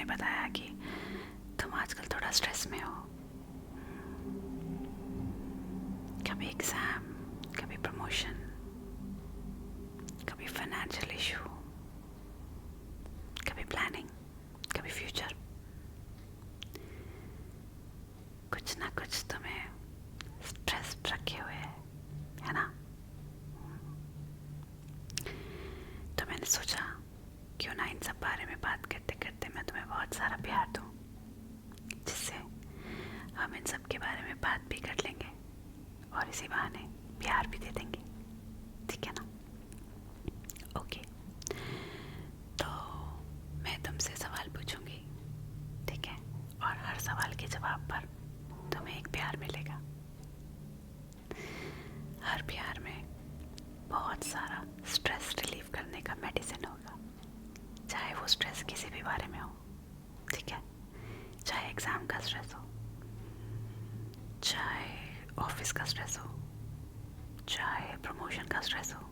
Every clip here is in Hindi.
बताया कि तुम आजकल थोड़ा स्ट्रेस में हो, कभी एग्ज़ाम, कभी प्रमोशन, कभी फाइनेंशियल इशू, कभी प्लानिंग, कभी फ्यूचर, कुछ ना कुछ तुम्हें स्ट्रेस रखे हुए है ना। तो मैंने सोचा क्यों ना इन सब बारे में बात करते करते मैं तुम्हें बहुत सारा प्यार दूँ, जिससे हम इन सब के बारे में बात भी कर लेंगे और इसी बहाने प्यार भी दे देंगे, ठीक है ना। ओके, तो मैं तुमसे सवाल पूछूंगी, ठीक है, और हर सवाल के जवाब पर तुम्हें एक प्यार मिलेगा। हर प्यार में बहुत सारा स्ट्रेस रिलीव करने का मेडिसिन होगा, चाहे वो स्ट्रेस किसी भी बारे में हो, ठीक है। चाहे एग्ज़ाम का स्ट्रेस हो, चाहे ऑफिस का स्ट्रेस हो, चाहे प्रमोशन का स्ट्रेस हो,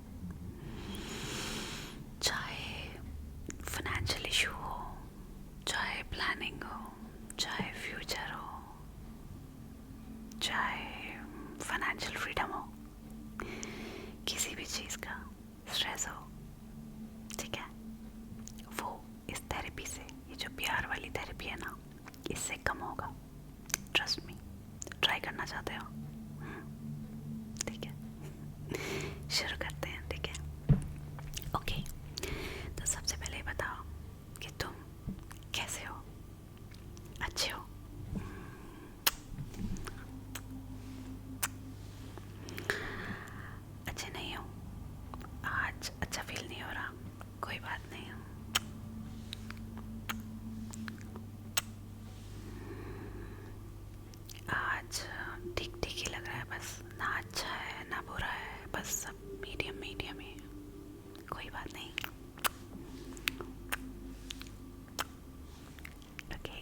चाहे फाइनेंशियल इशू हो, चाहे प्लानिंग हो, चाहे फ्यूचर हो, चाहे फाइनेंशियल फ्रीडम हो, किसी भी चीज़ का स्ट्रेस हो, ठीक है, वो इस थेरेपी से, ये जो प्यार वाली थेरेपी है ना, इससे कम होगा। Trust me. ट्राई करना चाहते हो? ठीक है, शुरू करते हैं, ठीक है। ओके, तो सबसे पहले बताओ कि तुम कैसे हो? अच्छे हो? अच्छे नहीं हो? आज अच्छा फील नहीं हो रहा? कोई बात नहीं। आज ठीक ठीक ही लग रहा है, बस ना अच्छा है ना बुरा है, बस सब मीडियम मीडियम ही। कोई बात नहीं। ओके,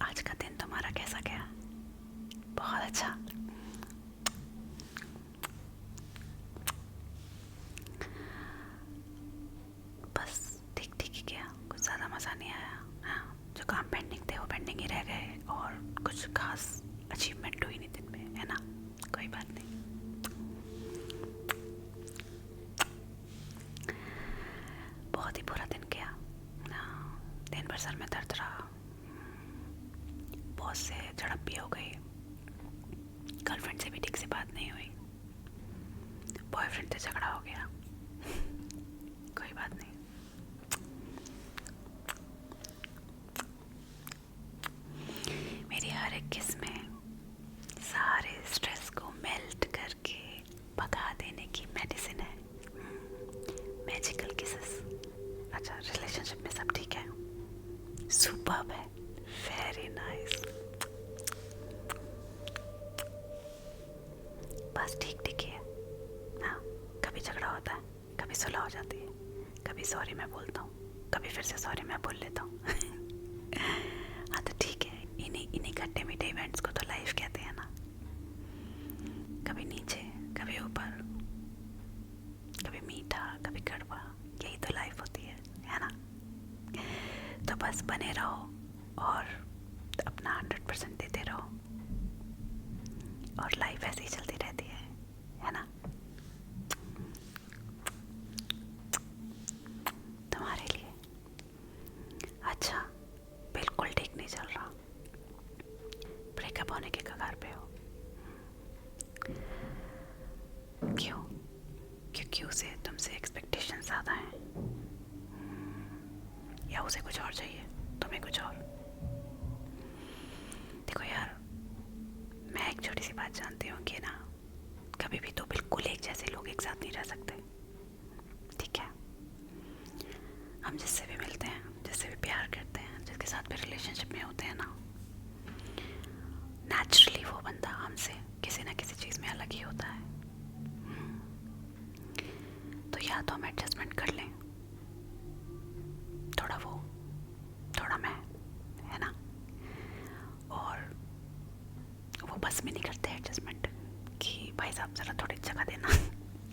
आज का दिन तुम्हारा कैसा गया? बहुत अच्छा। बस ठीक ठीक ही गया, कुछ ज़्यादा मज़ा नहीं आया। हाँ, जो काम पेंडिंग थे वो पेंडिंग ही रह गए और कुछ खास अचीवमेंट हुई नहीं दिन में, है ना। कोई बात नहीं। बहुत ही बुरा दिन गया। हाँ, दिन भर सर में दर्द रहा, बॉस से झड़प भी हो गई, गर्लफ्रेंड से भी ठीक से बात नहीं हुई, बॉयफ्रेंड से झगड़ा हो गया। कोई बात नहीं। मेरी हर एक किस में सारे स्ट्रेस को मेल्ट करके भगा देने की मेडिसिन है, मैजिकल किसेस। अच्छा, रिलेशनशिप में सब ठीक है? सुपर्ब है, वेरी नाइस। बस ठीक ठीक है। हाँ, कभी झगड़ा होता है, कभी सुलह हो जाती है, कभी सॉरी मैं बोलता हूँ, कभी फिर से सॉरी मैं बोल लेता हूँ। हाँ, तो ठीक है, इन्हीं खट्टे मीठे इवेंट्स को तो लाइफ कहते हैं ना। कभी नीचे, कभी ऊपर, कभी मीठा, कभी कड़वा, यही तो लाइफ होती है ना। तो बस बने रहो और अपना 100% देते रहो और लाइफ ऐसे ही चलती रहती है ना। तुम्हारे लिए अच्छा बिल्कुल ठीक नहीं चल रहा, ब्रेकअप होने के कगार पे हो। क्यों? क्योंकि उसे तुमसे एक्सपेक्टेशन ज़्यादा हैं, या उसे कुछ और चाहिए, तुम्हें कुछ और। देखो यार, मैं एक छोटी सी बात जानती हूँ कि ना, कभी भी तो बिल्कुल एक जैसे लोग एक साथ नहीं रह सकते, ठीक है। हम जिससे भी मिलते हैं, जिससे भी प्यार करते हैं, जिसके साथ भी रिलेशनशिप में होते हैं ना, नेचुरली वो बंदा हमसे किसी ना किसी चीज़ में अलग ही होता है। तो या तो हम एडजस्टमेंट कर लें, थोड़ा वो थोड़ा मैं, है ना। और वो बस में नहीं करते एडजस्टमेंट कि भाई साहब ज़रा थोड़ी जगह देना,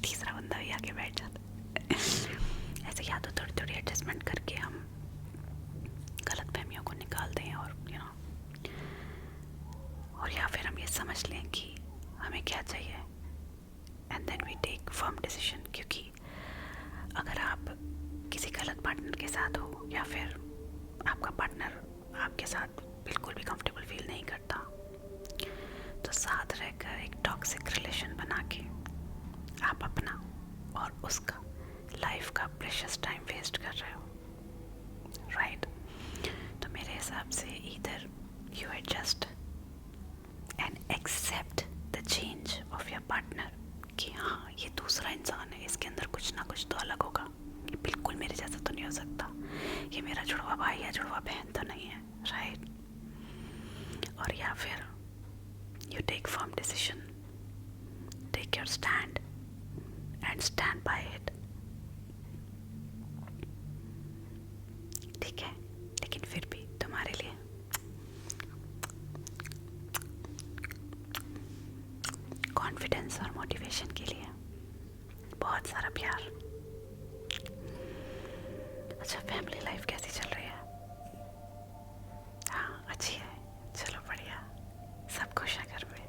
तीसरा बंदा भी आके बैठ जाता है। ऐसे या तो थोड़ी थोड़ी एडजस्टमेंट करके हम गलत फहमियों को निकाल दें और और या फिर हम ये समझ लें कि हमें क्या चाहिए and then we take firm decision. क्योंकि अगर आप किसी गलत पार्टनर के साथ हो या फिर आपका पार्टनर आपके साथ बिल्कुल भी कंफर्टेबल फील नहीं करता, तो साथ रहकर एक टॉक्सिक रिलेशन बना के आप अपना और उसका लाइफ का प्रेशियस टाइम वेस्ट कर रहे हो, राइट? तो मेरे हिसाब से इधर you adjust and accept the change of your partner कि हाँ ये दूसरा इंसान है, इसके अंदर कुछ ना कुछ तो अलग होगा, ये बिल्कुल मेरे जैसा तो नहीं हो सकता, ये मेरा जुड़वा भाई या जुड़वा बहन तो नहीं है, राइट? और या फिर you take firm decision, take your stand and stand by it, ठीक है? लेकिन फिर भी तुम्हारे लिए कॉन्फिडेंस और मोटिवेशन के लिए बहुत सारा प्यार। अच्छा, फैमिली लाइफ कैसी चल रही है? हाँ, अच्छी है, चलो बढ़िया, सब खुश है घर में,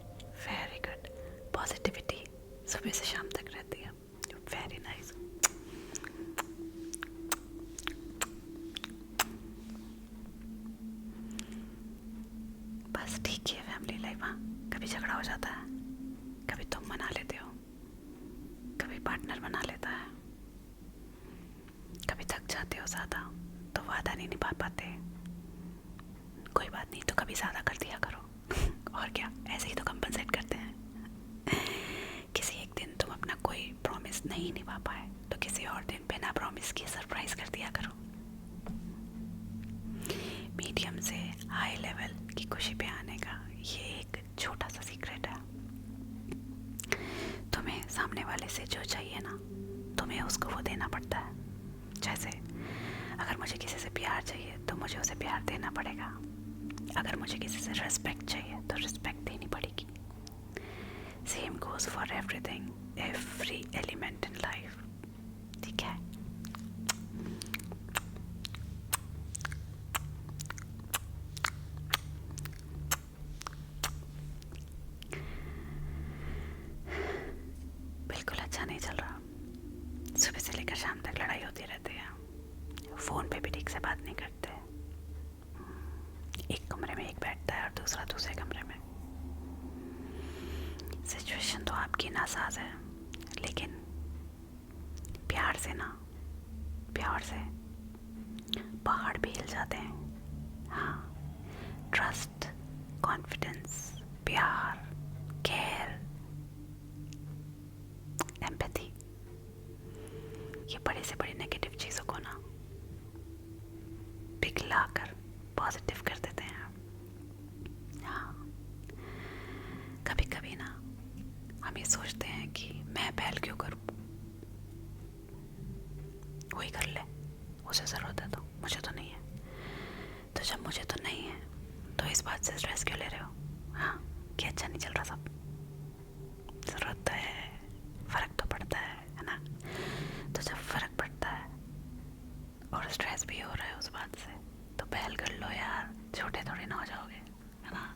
वेरी गुड। पॉजिटिविटी सुबह से शाम तक रहती है, वेरी नाइस। बस ठीक है फैमिली लाइफ। हाँ, कभी झगड़ा हो जाता है, कभी तुम मना लेते हो, कभी पार्टनर बना लेता है, कभी थक जाते हो ज़्यादा तो वादा नहीं निभा पाते, कोई बात नहीं, तो कभी ज़्यादा कर दिया करो और क्या, ऐसे ही तो कंपनसेट करते हैं। किसी एक दिन तुम अपना कोई प्रॉमिस नहीं निभा पाए तो किसी और दिन बिना प्रॉमिस किए सरप्राइज कर दिया करो। मीडियम से हाई लेवल की खुशी पे आने का ये एक छोटा सा सीक्रेट है। तुम्हें सामने वाले से जो चाहिए ना, तुम्हें उसको वो देना पड़ता है। जैसे अगर मुझे किसी से प्यार चाहिए तो मुझे उसे प्यार देना पड़ेगा, अगर मुझे किसी से रिस्पेक्ट चाहिए तो रिस्पेक्ट देनी पड़ेगी। Same goes for everything, every element in life, ठीक है? बिल्कुल अच्छा नहीं चल रहा, सुबह से लेकर शाम तक लड़ाई होती रहती है, फ़ोन पे भी ठीक से बात नहीं करते, एक कमरे में एक बैठता है और दूसरा दूसरे कमरे में। सिचुएशन तो आपकी नासाज है, लेकिन प्यार से ना, प्यार से पहाड़ भी हिल जाते हैं। हाँ, ट्रस्ट, कॉन्फिडेंस, प्यार, केयर, एम्पैथी, ये बड़े से बड़ी नेगेटिव चीज़ों को ना पिघला कर पॉजिटिव कर देते हैं। हाँ, कभी कभी ना हम ये सोचते हैं कि मैं पहल क्यों करूं, वही कर ले, उसे ज़रूरत है तो मुझे तो नहीं है। तो जब मुझे तो नहीं है तो इस बात से स्ट्रेस क्यों ले रहे हो? हाँ, कि अच्छा नहीं चल रहा सब, ज़रूरत तो है, फ़र्क तो पड़ता है ना? तो जब फ़र्क पड़ता है और स्ट्रेस भी हो रहा है उस बात से, तो पहल कर लो यार, छोटे थोड़े ना हो जाओगे, है ना?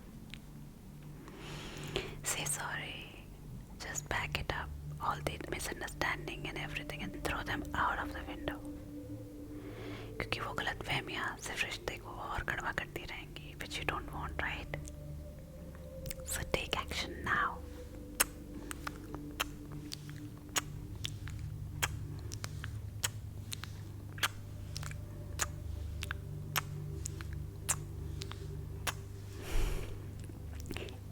Say sorry, just back it up, all the misunderstanding and everything and throw them out of the window. क्योंकि वो गलत फहमियाँ सिर्फ रिश्ते को और कड़वा करती रहेंगी, which you don't want, right? So take action now.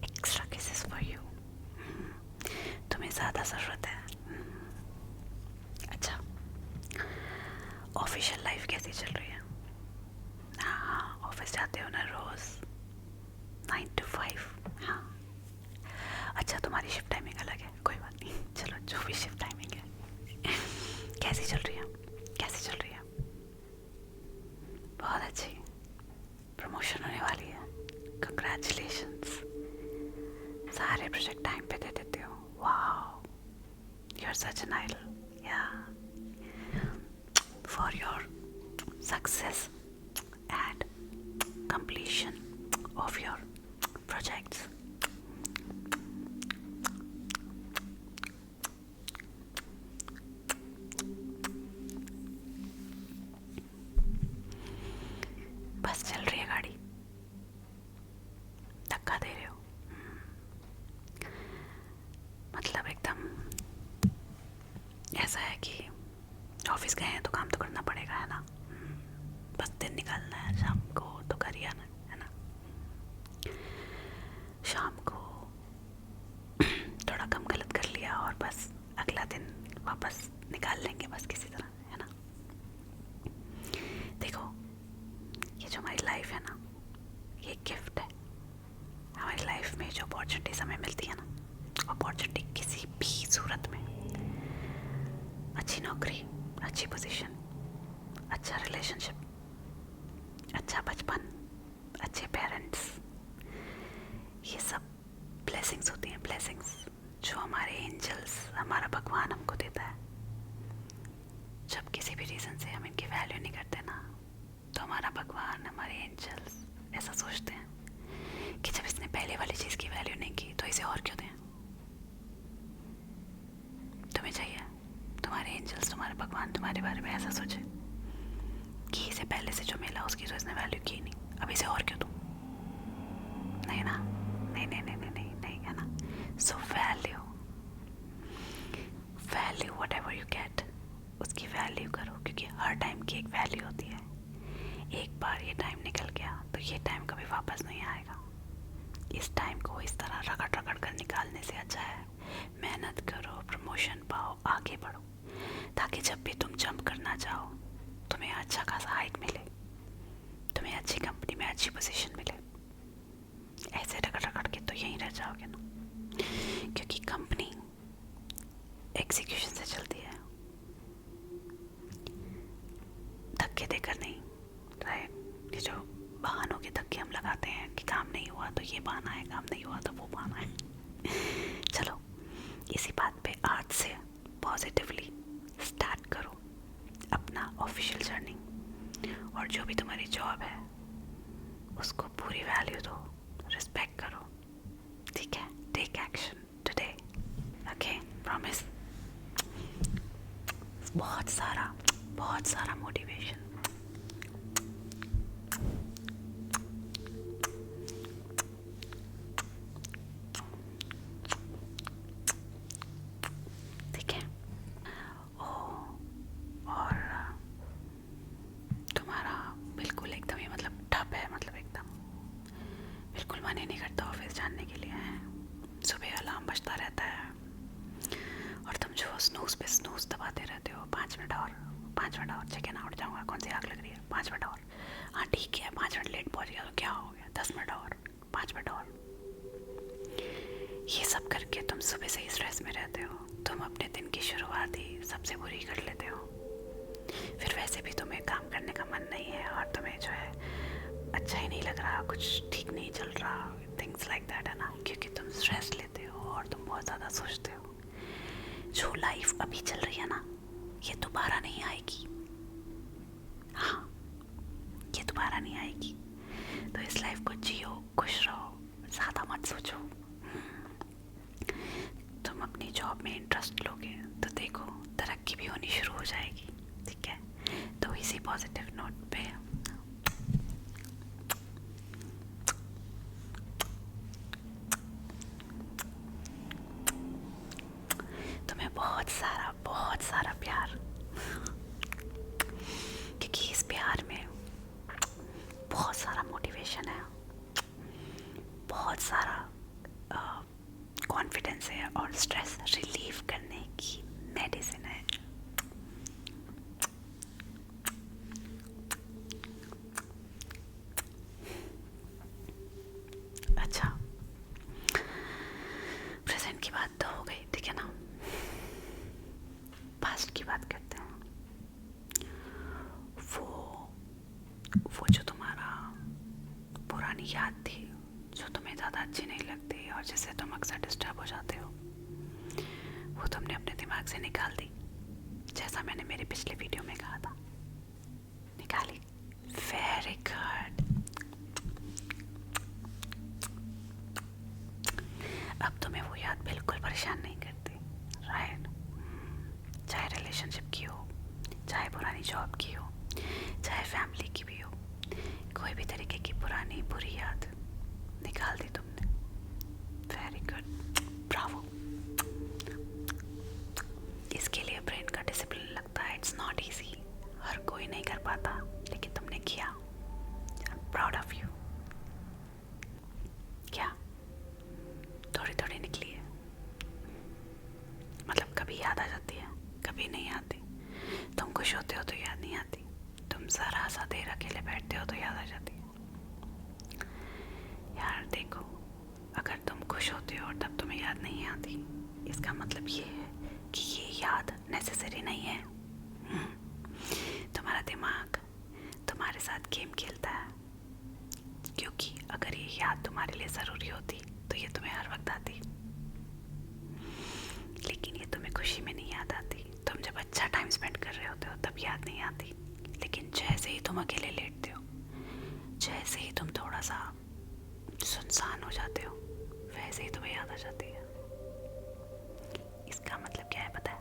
Extra kisses for you. तुम्हें ज़्यादा ज़रूरत है। अच्छा, ऑफिशियल लाइफ कैसी चल रही है? हाँ, ऑफिस जाते हो ना रोज़ 9 to 5? हाँ, अच्छा, तुम्हारी शिफ्ट टाइमिंग अलग है, कोई बात नहीं, चलो जो भी शिफ्ट टाइमिंग है। कैसी चल रही है? कैसी चल रही है? बहुत अच्छी, प्रमोशन होने वाली है, कंग्रेचुलेशंस, सारे प्रोजेक्ट टाइम पे दे देते हो, wow, you are such an idol, या for your success and completion of your projects. बस चल रही है गाड़ी, धक्का दे रहे हो, मतलब एकदम ऐसा है कि ऑफिस गए हैं तो काम तो करना पड़ेगा, है ना। बस दिन निकालना है, शाम को तो घर ही आना है ना। शाम को थोड़ा कम गलत कर लिया और बस अगला दिन वापस निकाल लेंगे बस किसी तरह, है ना। देखो ये जो हमारी लाइफ है ना, ये गिफ्ट है। हमारी लाइफ में जो अपॉर्चुनिटीज हमें मिलती है ना, अपॉर्चुनिटी किसी भी सूरत में, अच्छी नौकरी, अच्छी पोजीशन, अच्छा रिलेशनशिप, अच्छा बचपन, अच्छे पेरेंट्स, ये सब ब्लेसिंग्स होती हैं, ब्लेसिंग्स जो हमारे एंजल्स, हमारा भगवान हमको देता है। जब किसी भी रीज़न से हम इनकी वैल्यू नहीं करते ना, तो हमारा भगवान, हमारे एंजल्स ऐसा सोचते हैं कि जब इसने पहले वाली चीज़ की वैल्यू नहीं की तो इसे और क्यों दें। तुम्हें चाहिए तुम्हारे एंजल्स, तुम्हारे भगवान तुम्हारे बारे में ऐसा सोचे कि इसे पहले से जो मिला उसकी तो इसने वैल्यू की नहीं, अब इसे और क्यों दूं। नहीं ना, नहीं नहीं नहीं नहीं नहीं, नहीं है ना। So value, value what ever you get, उसकी वैल्यू करो, क्योंकि हर टाइम की एक वैल्यू होती है। एक बार ये टाइम निकल गया तो ये टाइम कभी वापस नहीं आएगा। इस टाइम को इस तरह रगड़ रगड़ कर निकालने से अच्छा है मेहनत करो, प्रमोशन पाओ, आगे बढ़ो, ताकि जब भी तुम जंप करना चाहो तुम्हें अच्छा खासा हाइक मिले, तुम्हें अच्छी कंपनी में अच्छी पोजीशन मिले। ऐसे रगड़ रगड़ के तो यहीं रह जाओगे ना, क्योंकि कंपनी एग्जीक्यूशन से चलती है, धक्के देकर नहीं, राइट। ये जो बहानों के धक्के हम लगाते हैं कि काम नहीं हुआ तो ये बहाना है, काम नहीं हुआ तो वो बहाना है। चलो इसी बात पे आज से पॉजिटिवली स्टार्ट करो अपना ऑफिशियल जर्नी, और जो भी तुम्हारी जॉब है उसको पूरी वैल्यू दो, रिस्पेक्ट करो, ठीक है। Take action today, okay, promise. बहुत सारा मोटिवेशन। ठीक है। और तुम्हारा बिल्कुल एकदम ही मतलब ठप है, मतलब एकदम बिल्कुल मन ही नहीं करता ऑफिस जाने के लिए है। सुबह अलार्म बजता रहता है और तुम जो स्नूज पे स्नूज दबाते रहते हो, 5 मिनट और, 5 मिनट और, चिकन आउट जाऊँगा, कौन सी आग लग रही है, 5 मिनट और, हाँ ठीक है 5 मिनट लेट पहुँच गया तो क्या हो गया, 10 मिनट और, 5 मिनट और। ये सब करके तुम सुबह से ही स्ट्रेस में रहते हो, तुम अपने दिन की शुरुआत ही सबसे बुरी कर लेते हो। फिर वैसे भी तुम्हें काम करने का मन नहीं है और तुम्हें जो है अच्छा ही नहीं लग रहा, कुछ ठीक नहीं चल रहा, थिंग्स लाइक दैट, है ना, क्योंकि तुम स्ट्रेस लेते हो और तुम बहुत ज़्यादा सोचते हो। जो लाइफ अभी चल रही है ना, ये दोबारा नहीं आएगी, हाँ ये दोबारा नहीं आएगी। तो इस लाइफ को जियो, खुश रहो, ज़्यादा मत सोचो। तुम अपनी जॉब में इंटरेस्ट लोगे तो देखो तरक्की भी होनी शुरू हो जाएगी, ठीक है। तो इसी पॉजिटिव नोट पे तुम्हें बहुत सारा प्यार, क्योंकि इस प्यार में बहुत सारा मोटिवेशन है, बहुत सारा कॉन्फिडेंस है और स्ट्रेस रिलीव करने की मेडिसिन है। अच्छा, प्रेजेंट की बात तो हो गई, ठीक है ना। पास्ट की बात करते हैं। वो जो तुम्हारा पुरानी याद थी, जो तुम्हें ज़्यादा अच्छी नहीं लगती और जिससे तुम अक्सर डिस्टर्ब हो जाते हो, वो तुमने अपने दिमाग से निकाल दी, जैसा मैंने मेरे पिछले वीडियो में कहा था, निकाली। चाहे फैमिली की भी हो, कोई भी तरीके की पुरानी बुरी याद निकाल दी तुमने। Very good, Bravo. इसके लिए ब्रेन का डिसिप्लिन लगता है। इट्स नॉट ईजी, हर कोई नहीं कर पाता, लेकिन तुमने किया। I am proud of you. क्या थोड़ी थोड़ी निकली है, मतलब कभी याद आ जाती है, कभी नहीं आती। तुम खुश होते हो तो याद नहीं आती, तुम जरा सा देर अकेले बैठते हो तो याद आ जाती है। यार देखो, अगर तुम खुश होते हो और तब तुम्हें याद नहीं आती, इसका मतलब ये है कि ये याद नेसेसरी नहीं है। तुम्हारा दिमाग तुम्हारे साथ गेम खेलता है, क्योंकि अगर ये याद तुम्हारे लिए ज़रूरी होती तो ये तुम्हें हर वक्त आती, लेकिन ये तुम्हें खुशी में नहीं याद आती। तुम जब अच्छा टाइम स्पेंड कर रहे होते हो तब याद नहीं आती, लेकिन जैसे ही तुम अकेले लेटते हो, जैसे ही तुम थोड़ा सा सुनसान हो जाते हो, वैसे ही तुम्हें याद आ जाती है। इसका मतलब क्या है पता है?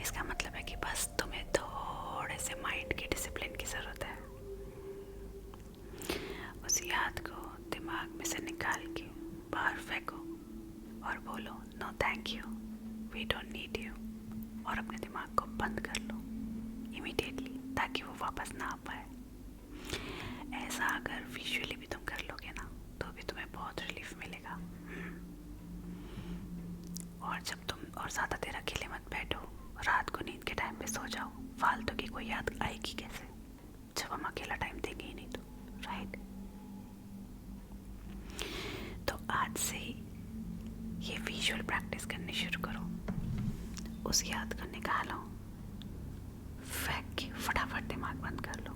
इसका मतलब है कि बस तुम्हें थोड़े से माइंड की डिसिप्लिन की ज़रूरत है। उस याद को दिमाग में से निकाल के बाहर फेंको और बोलो no thank you, we don't need you, और अपने दिमाग को बंद कर लो इमीडिएटली, ताकि वो वापस ना आ पाए। ऐसा अगर विजुअली भी तुम कर लोगे ना, तो भी तुम्हें बहुत रिलीफ मिलेगा। और जब तुम और ज़्यादा देर अकेले मत बैठो, रात को नींद के टाइम पे सो जाओ। फालतू की कोई याद आएगी कैसे, जब हम अकेला टाइम देंगे ही नहीं तो, राइट? तो आज से ही ये विजुअल प्रैक्टिस करनी शुरू करो। उस याद को निकालो, फेंक के फटाफट दिमाग बंद कर लो।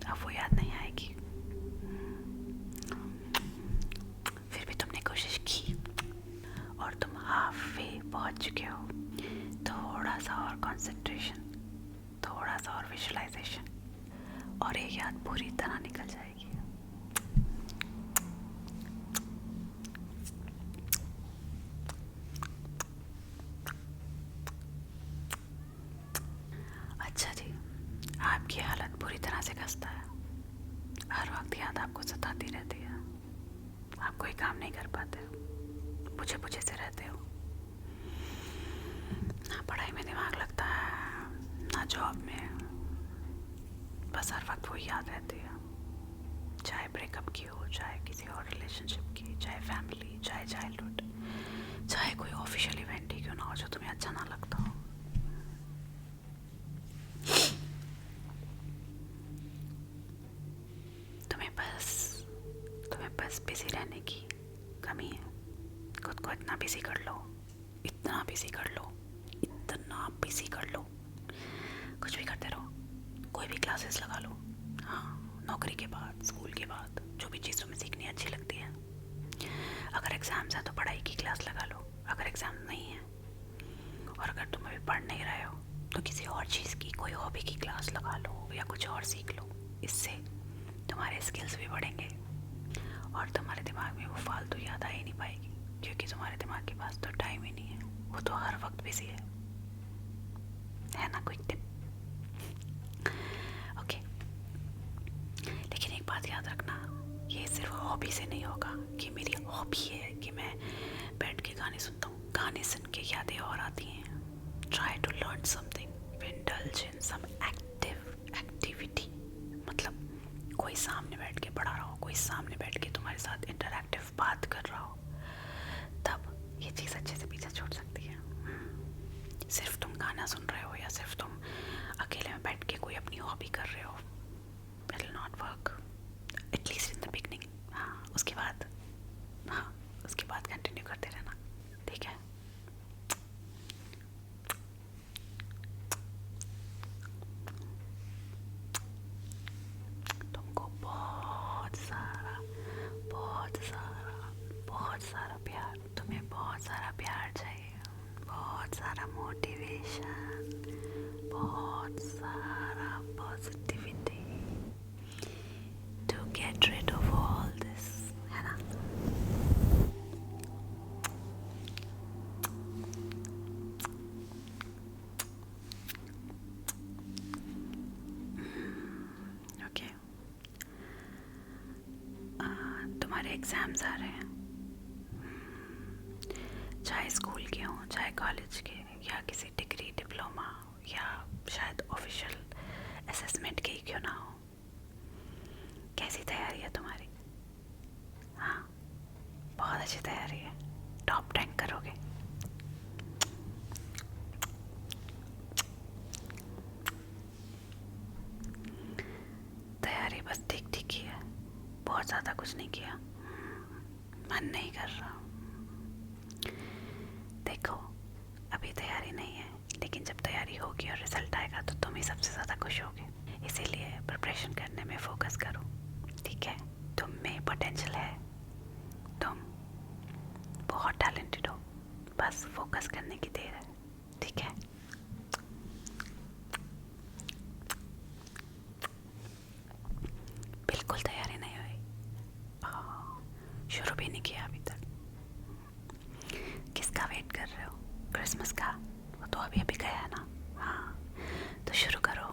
अब वो याद नहीं आएगी। फिर भी तुमने कोशिश की और तुम हाफ वे पहुंच चुके हो। थोड़ा सा और कंसंट्रेशन, थोड़ा सा और विजुअलाइजेशन, और ये याद पूरी तरह निकल जाएगी। अच्छा जी, आपकी हालत पूरी तरह से खस्ता है। हर वक्त याद आपको सताती रहती है, आप कोई काम नहीं कर पाते हो, बुझे बुझे से रहते हो। ना पढ़ाई में दिमाग लगता है, ना जॉब में, बस हर वक्त वही याद रहती है। चाहे ब्रेकअप की हो, चाहे किसी और रिलेशनशिप की, चाहे फैमिली, चाहे चाइल्डहुड, चाहे कोई ऑफिशियल इवेंट ही क्यों ना हो जो तुम्हें अच्छा ना लगता हो। तुम्हें बस बिजी रहने की कमी है। खुद को इतना बिजी कर लो, इतना बिजी कर लो, इतना बिजी कर लो, कुछ भी करते रहो, कोई भी क्लासेस लगा लो। हाँ, नौकरी के बाद, स्कूल के बाद, जो भी चीज़ तुम्हें सीखनी अच्छी लगती है। अगर एग्ज़ाम्स है तो पढ़ाई की क्लास लगा लो, अगर एग्ज़ाम नहीं है, और अगर तुम अभी पढ़ नहीं रहे हो तो किसी और चीज़ की, कोई हॉबी की क्लास लगा लो या कुछ और सीख लो। इससे तुम्हारे स्किल्स भी बढ़ेंगे और तुम्हारे दिमाग में वो फालतू याद आ ही नहीं पाएगी, क्योंकि तुम्हारे दिमाग के पास तो टाइम ही नहीं है, वो तो हर वक्त बिजी है ना? Quick tip. ओके, लेकिन एक बात याद रखना, ये सिर्फ हॉबी से नहीं होगा कि मेरी हॉबी है कि मैं बैठ के गाने सुनता हूँ। गाने सुन के यादें और आती हैं। Try to learn something, indulge in some activity, मतलब कोई सामने बैठ के पढ़ा रहा हो, कोई सामने बैठ के तुम्हारे साथ इंटरैक्टिव बात कर रहा हो, तब ये चीज़ अच्छे से पीछे छूट सकती है। सिर्फ तुम गाना सुन रहे हो या सिर्फ तुम अकेले में बैठ के कोई अपनी हॉबी कर रहे हो, it will not work, at least in the beginning. हाँ, उसके बाद कंटिन्यू करते रहना, ठीक है? तुमको बहुत सारा प्यार, तुम्हें बहुत सारा प्यार चाहिए, बहुत सारा मोटिवेशन, बहुत सारा positivity to get rid of all this, है ना? सारे हैं, चाहे स्कूल के हों, चाहे कॉलेज के, या किसी डिग्री डिप्लोमा, या शायद ऑफिशियल असेसमेंट के ही क्यों ना हो। कैसी तैयारी है तुम्हारी? हाँ, बहुत अच्छी तैयारी है, टॉप रैंक करोगे। तैयारी बस ठीक ठीक ही है, बहुत ज़्यादा कुछ नहीं किया, मन नहीं कर रहा। देखो, अभी तैयारी नहीं है, लेकिन जब तैयारी होगी और रिजल्ट आएगा तो तुम ही सबसे ज़्यादा खुश होगे। इसीलिए प्रिपरेशन करने में फोकस करो, ठीक है? तुम में पोटेंशियल है, तुम बहुत टैलेंटेड हो, बस फोकस करने की देर है, ठीक है? बिल्कुल तैयारी नहीं हुई, शुरू भी नहीं किया अभी तक। किसका वेट कर रहे हो? क्रिसमस का? वो तो अभी अभी गया है ना। हाँ, तो शुरू करो।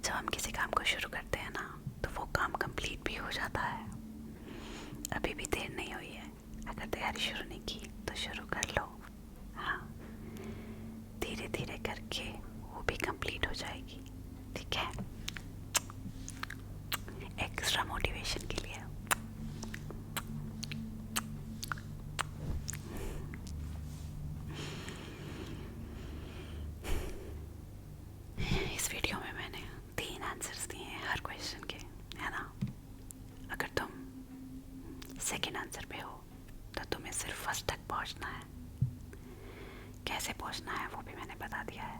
जब हम किसी काम को शुरू करते हैं ना, तो वो काम कंप्लीट भी हो जाता है। अभी भी देर नहीं हुई है, अगर तैयारी शुरू नहीं की तो शुरू कर लो। हाँ, धीरे धीरे करके वो भी कंप्लीट हो जाएगी, ठीक है? एक्स्ट्रा मोटिवेशन के लिए। इस वीडियो में मैंने 3 आंसर्स दिए हैं हर क्वेश्चन के, है ना? अगर तुम सेकंड आंसर पे हो तो तुम्हें सिर्फ फर्स्ट तक पहुंचना है। कैसे पहुंचना है वो भी मैंने बता दिया है।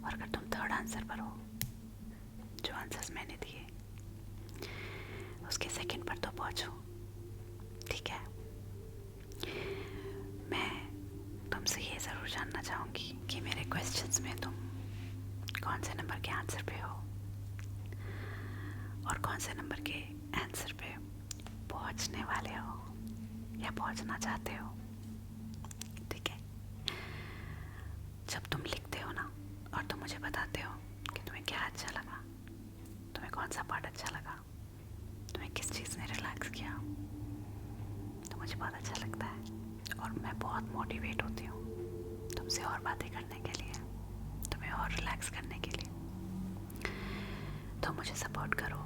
और अगर तुम थर्ड आंसर पर हो, जो आंसर्स मैंने दिए उसके सेकंड पर तो पहुंचो, ठीक है? मैं तुमसे ये ज़रूर जानना चाहूँगी कि मेरे क्वेश्चंस में तुम कौन से नंबर के आंसर पे हो और कौन से नंबर के आंसर पे पहुंचने वाले हो या पहुंचना चाहते हो, ठीक है? जब तुम लिखते हो ना और तुम मुझे बताते हो कि तुम्हें क्या अच्छा लगा, तुम्हें कौन सा पार्ट अच्छा लगा, तुम्हें किस चीज़ ने रिलैक्स किया, तो मुझे बहुत अच्छा लगता है और मैं बहुत मोटिवेट होती हूँ तुमसे और बातें करने के लिए, तुम्हें और रिलैक्स करने के लिए। तो मुझे सपोर्ट करो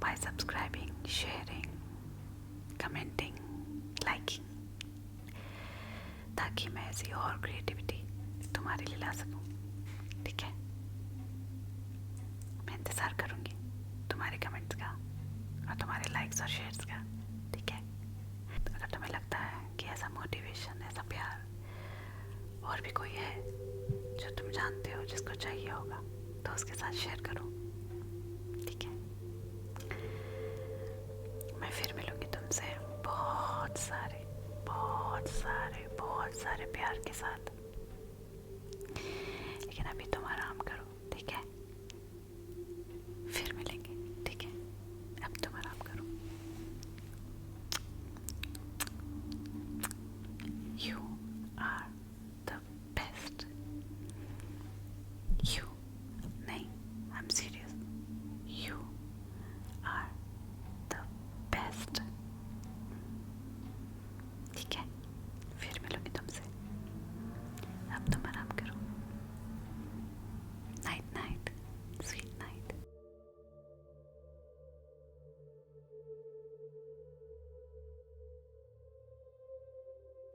bye subscribing, sharing, commenting, liking, ताकि मैं ऐसी और क्रिएटिविटी तुम्हारे लिए ला सकूं, ठीक है? मैं इंतज़ार करूंगी तुम्हारे कमेंट्स का और तुम्हारे लाइक्स और शेयर्स का, ठीक है? तो अगर तुम्हें लगता है कि ऐसा मोटिवेशन, ऐसा प्यार और भी कोई है जो तुम जानते हो जिसको चाहिए होगा, तो उसके साथ शेयर करो, ठीक है? मैं फिर मिलूंगी तुमसे बहुत सारे बहुत सारे बहुत सारे प्यार के साथ, लेकिन अभी तुम आराम करो, ठीक है? फिर मिलेंगे।